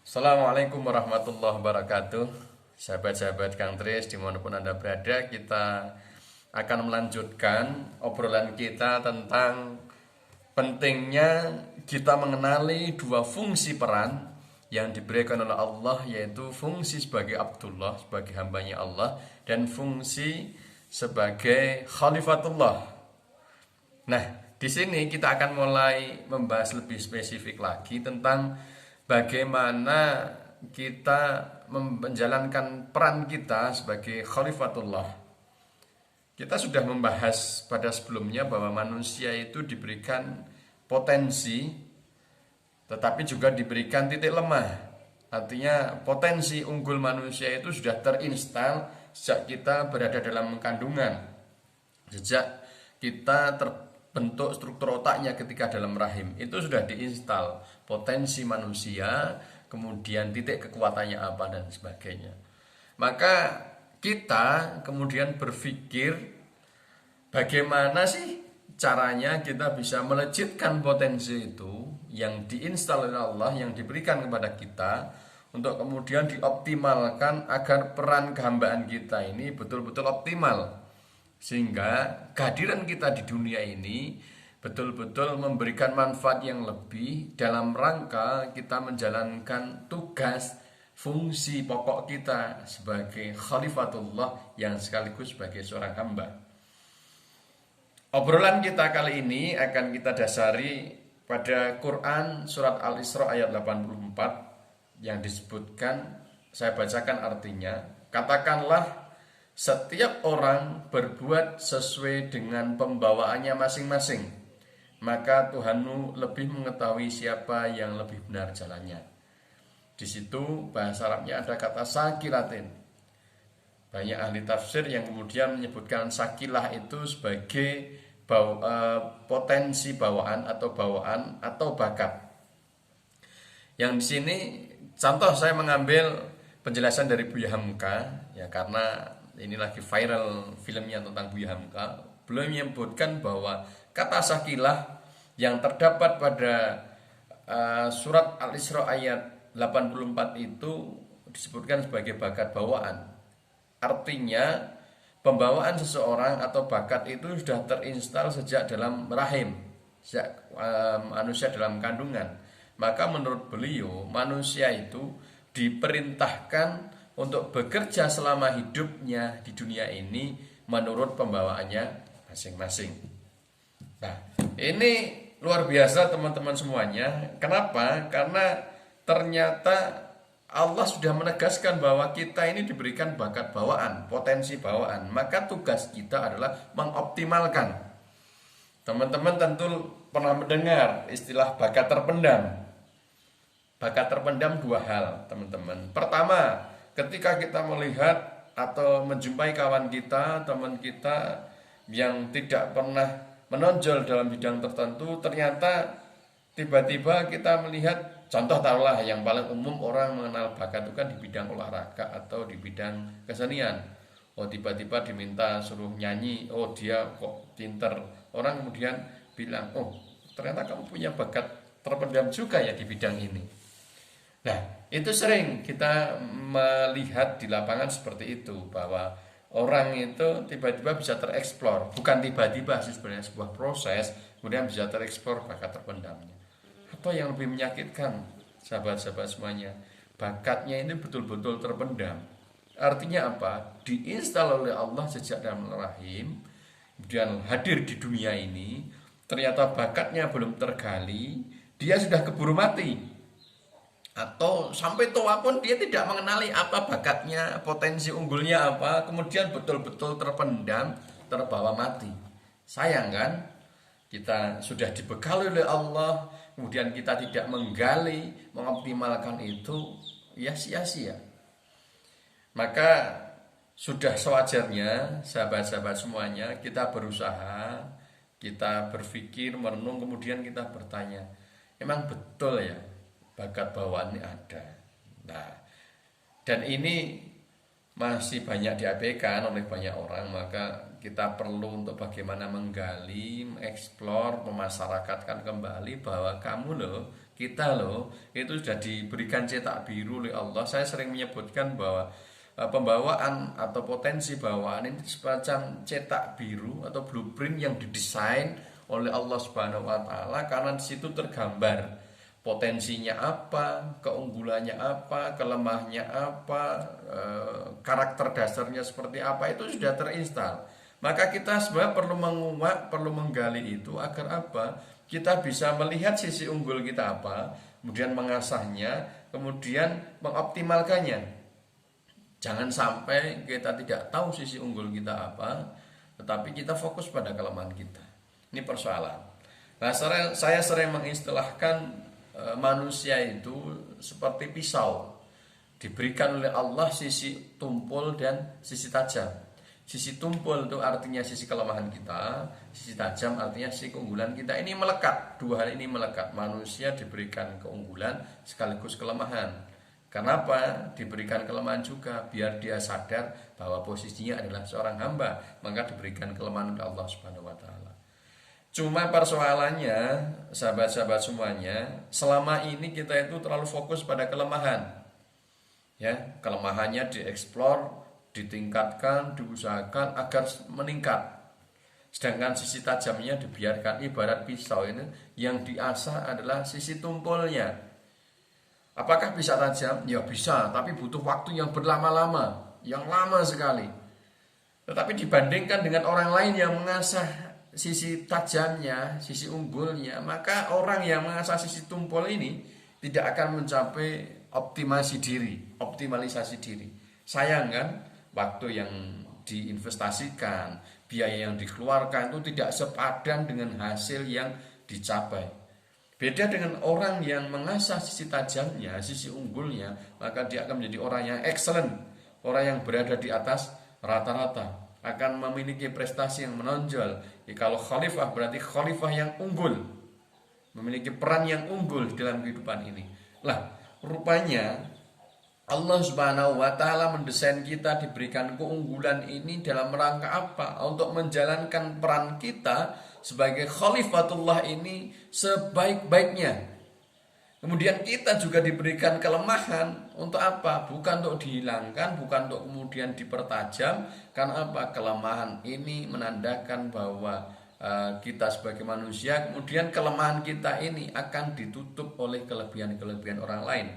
Assalamualaikum warahmatullahi wabarakatuh. Sahabat-sahabat Kang Tris dimanapun Anda berada, kita akan melanjutkan obrolan kita tentang pentingnya kita mengenali dua fungsi peran yang diberikan oleh Allah, yaitu fungsi sebagai Abdullah, sebagai hambanya Allah, dan fungsi sebagai Khalifatullah. Nah, di sini kita akan mulai membahas lebih spesifik lagi tentang bagaimana kita menjalankan peran kita sebagai Khalifatullah. Kita sudah membahas pada sebelumnya bahwa manusia itu diberikan potensi, tetapi juga diberikan titik lemah. Artinya potensi unggul manusia itu sudah terinstal sejak kita berada dalam kandungan, sejak kita terbentuk struktur otaknya ketika dalam rahim, itu sudah diinstal potensi manusia, kemudian titik kekuatannya apa dan sebagainya. Maka kita kemudian berpikir bagaimana sih caranya kita bisa melejitkan potensi itu yang diinstal oleh Allah, yang diberikan kepada kita, untuk kemudian dioptimalkan agar peran kehambaan kita ini betul-betul optimal, sehingga kehadiran kita di dunia ini betul-betul memberikan manfaat yang lebih dalam rangka kita menjalankan tugas fungsi pokok kita sebagai Khalifatullah yang sekaligus sebagai seorang hamba. Obrolan kita kali ini akan kita dasari pada Quran surat Al-Isra ayat 84 yang disebutkan, saya bacakan artinya. Katakanlah, setiap orang berbuat sesuai dengan pembawaannya masing-masing, maka Tuhanmu lebih mengetahui siapa yang lebih benar jalannya. Di situ bahasa Arabnya ada kata sakilatin. Banyak ahli tafsir yang kemudian menyebutkan sakilah itu sebagai potensi bawaan atau bakat. Yang di sini contoh saya mengambil penjelasan dari Buya Hamka, ya, karena ini lagi viral filmnya tentang Buya Hamka. Beliau menyebutkan bahwa kata sakilah yang terdapat pada surat Al-Isra ayat 84 itu disebutkan sebagai bakat bawaan. Artinya pembawaan seseorang atau bakat itu sudah terinstal sejak dalam rahim, sejak manusia dalam kandungan. Maka menurut beliau, manusia itu diperintahkan untuk bekerja selama hidupnya di dunia ini menurut pembawaannya masing-masing. Nah, ini luar biasa teman-teman semuanya. Kenapa? Karena ternyata Allah sudah menegaskan bahwa kita ini diberikan bakat bawaan, potensi bawaan. Maka tugas kita adalah mengoptimalkan. Teman-teman tentu pernah mendengar istilah bakat terpendam. Bakat terpendam dua hal, teman-teman. Pertama, ketika kita melihat atau menjumpai kawan kita, teman kita yang tidak pernah menonjol dalam bidang tertentu, ternyata tiba-tiba kita melihat, contoh taruhlah yang paling umum orang mengenal bakat itu kan di bidang olahraga atau di bidang kesenian. Oh, tiba-tiba diminta suruh nyanyi, oh dia kok pinter. Orang kemudian bilang, oh ternyata kamu punya bakat terpendam juga ya di bidang ini. Nah, itu sering kita melihat di lapangan seperti itu, bahwa orang itu tiba-tiba bisa tereksplor. Bukan tiba-tiba sih, sebenarnya sebuah proses, kemudian bisa tereksplor bakat terpendamnya. Atau yang lebih menyakitkan, sahabat-sahabat semuanya, bakatnya ini betul-betul terpendam. Artinya apa? Diinstal oleh Allah sejak dalam rahim, kemudian hadir di dunia ini, ternyata bakatnya belum tergali, dia sudah keburu mati. Atau sampai tua pun dia tidak mengenali apa bakatnya, potensi unggulnya apa, kemudian betul-betul terpendam, terbawa mati. Sayang kan? Kita sudah dibekali oleh Allah, kemudian kita tidak menggali, mengoptimalkan itu, ya sia-sia. Maka sudah sewajarnya sahabat-sahabat semuanya kita berusaha, kita berpikir, merenung, kemudian kita bertanya, emang betul ya bakat bawaan ini ada? Nah, dan ini masih banyak diabaikan oleh banyak orang. Maka kita perlu untuk bagaimana menggali, mengeksplor, memasyarakatkan kembali bahwa kamu loh Kita loh itu sudah diberikan cetak biru oleh Allah. Saya sering menyebutkan bahwa pembawaan atau potensi bawaan ini semacam cetak biru atau blueprint yang didesain oleh Allah Subhanahu wa taala, karena di situ tergambar potensinya apa, keunggulannya apa, kelemahannya apa, karakter dasarnya seperti apa, itu sudah terinstal. Maka kita sebenarnya perlu menguak, perlu menggali itu agar apa? Kita bisa melihat sisi unggul kita apa, kemudian mengasahnya, kemudian mengoptimalkannya. Jangan sampai kita tidak tahu sisi unggul kita apa, tetapi kita fokus pada kelemahan kita. Ini persoalan. Nah, saya sering mengistilahkan manusia itu seperti pisau, diberikan oleh Allah sisi tumpul dan sisi tajam. Sisi tumpul itu artinya sisi kelemahan kita, sisi tajam artinya sisi keunggulan kita. Ini melekat, dua hal ini melekat. Manusia diberikan keunggulan sekaligus kelemahan. Kenapa diberikan kelemahan juga? Biar dia sadar bahwa posisinya adalah seorang hamba, maka diberikan kelemahan oleh Allah Subhanahu wa taala. Cuma persoalannya, sahabat-sahabat semuanya, selama ini kita itu terlalu fokus pada kelemahan. Ya, kelemahannya dieksplor, ditingkatkan, diusahakan agar meningkat. Sedangkan sisi tajamnya dibiarkan. Ibarat pisau ini yang diasah adalah sisi tumpulnya. Apakah bisa tajam? Ya bisa, tapi butuh waktu yang berlama-lama, yang lama sekali. Tetapi dibandingkan dengan orang lain yang mengasah sisi tajamnya, sisi unggulnya, maka orang yang mengasah sisi tumpul ini tidak akan mencapai optimalisasi diri. Sayang kan, waktu yang diinvestasikan, biaya yang dikeluarkan itu tidak sepadan dengan hasil yang dicapai. Beda dengan orang yang mengasah sisi tajamnya, sisi unggulnya, maka dia akan menjadi orang yang excellent, orang yang berada di atas rata-rata, akan memiliki prestasi yang menonjol. Kalau khalifah berarti khalifah yang unggul, memiliki peran yang unggul dalam kehidupan ini. Lah, rupanya Allah Subhanahu wa taala mendesain kita diberikan keunggulan ini dalam rangka apa? Untuk menjalankan peran kita sebagai khalifatullah ini sebaik-baiknya. Kemudian kita juga diberikan kelemahan untuk apa? Bukan untuk dihilangkan, bukan untuk kemudian dipertajam. Karena apa? Kelemahan ini menandakan bahwa kita sebagai manusia, kemudian kelemahan kita ini akan ditutup oleh kelebihan-kelebihan orang lain.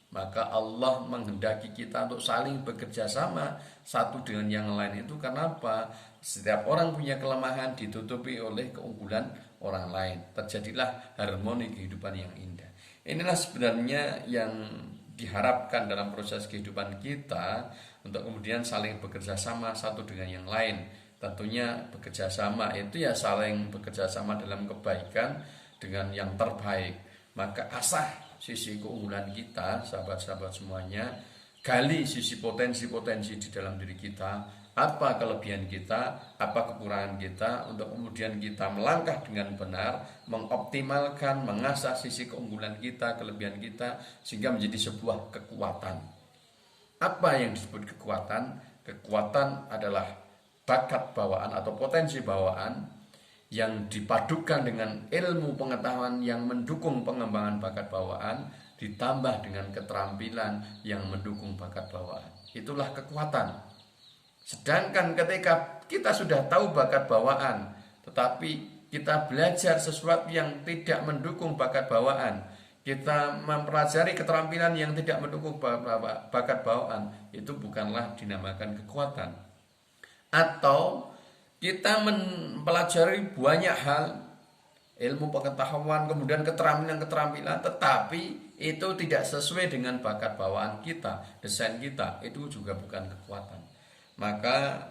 Maka Allah menghendaki kita untuk saling bekerja sama satu dengan yang lain itu. Karena apa? Setiap orang punya kelemahan ditutupi oleh keunggulan orang lain. Terjadilah harmoni kehidupan yang indah. Inilah sebenarnya yang diharapkan dalam proses kehidupan kita, untuk kemudian saling bekerja sama satu dengan yang lain. Tentunya bekerja sama itu ya saling bekerja sama dalam kebaikan dengan yang terbaik. Maka asah sisi keunggulan kita, sahabat-sahabat semuanya, gali sisi potensi-potensi di dalam diri kita. Apa kelebihan kita, apa kekurangan kita, untuk kemudian kita melangkah dengan benar, mengoptimalkan, mengasah sisi keunggulan kita, kelebihan kita, sehingga menjadi sebuah kekuatan. Apa yang disebut kekuatan? Kekuatan adalah bakat bawaan atau potensi bawaan yang dipadukan dengan ilmu pengetahuan yang mendukung pengembangan bakat bawaan, ditambah dengan keterampilan yang mendukung bakat bawaan. Itulah kekuatan. Sedangkan ketika kita sudah tahu bakat bawaan, tetapi kita belajar sesuatu yang tidak mendukung bakat bawaan, kita mempelajari keterampilan yang tidak mendukung bakat bawaan, itu bukanlah dinamakan kekuatan. Atau kita mempelajari banyak hal, ilmu pengetahuan, kemudian keterampilan, tetapi itu tidak sesuai dengan bakat bawaan kita, desain kita, itu juga bukan kekuatan. Maka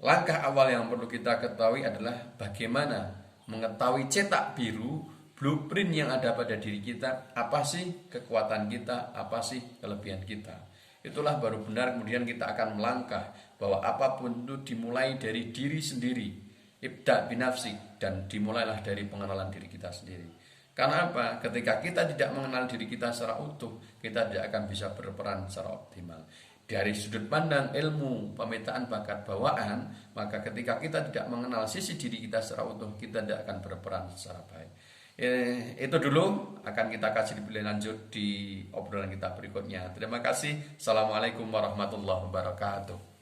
langkah awal yang perlu kita ketahui adalah bagaimana mengetahui cetak biru, blueprint yang ada pada diri kita. Apa sih kekuatan kita, apa sih kelebihan kita. Itulah baru benar kemudian kita akan melangkah bahwa apapun itu dimulai dari diri sendiri. Ibda binafsi, dan dimulailah dari pengenalan diri kita sendiri. Karena apa? Ketika kita tidak mengenal diri kita secara utuh, kita tidak akan bisa berperan secara optimal. Dari sudut pandang ilmu pemetaan bakat bawaan, maka ketika kita tidak mengenal sisi diri kita secara utuh, kita tidak akan berperan secara baik. Itu dulu akan kita kasih lebih lanjut di obrolan kita berikutnya. Terima kasih. Assalamualaikum warahmatullahi wabarakatuh.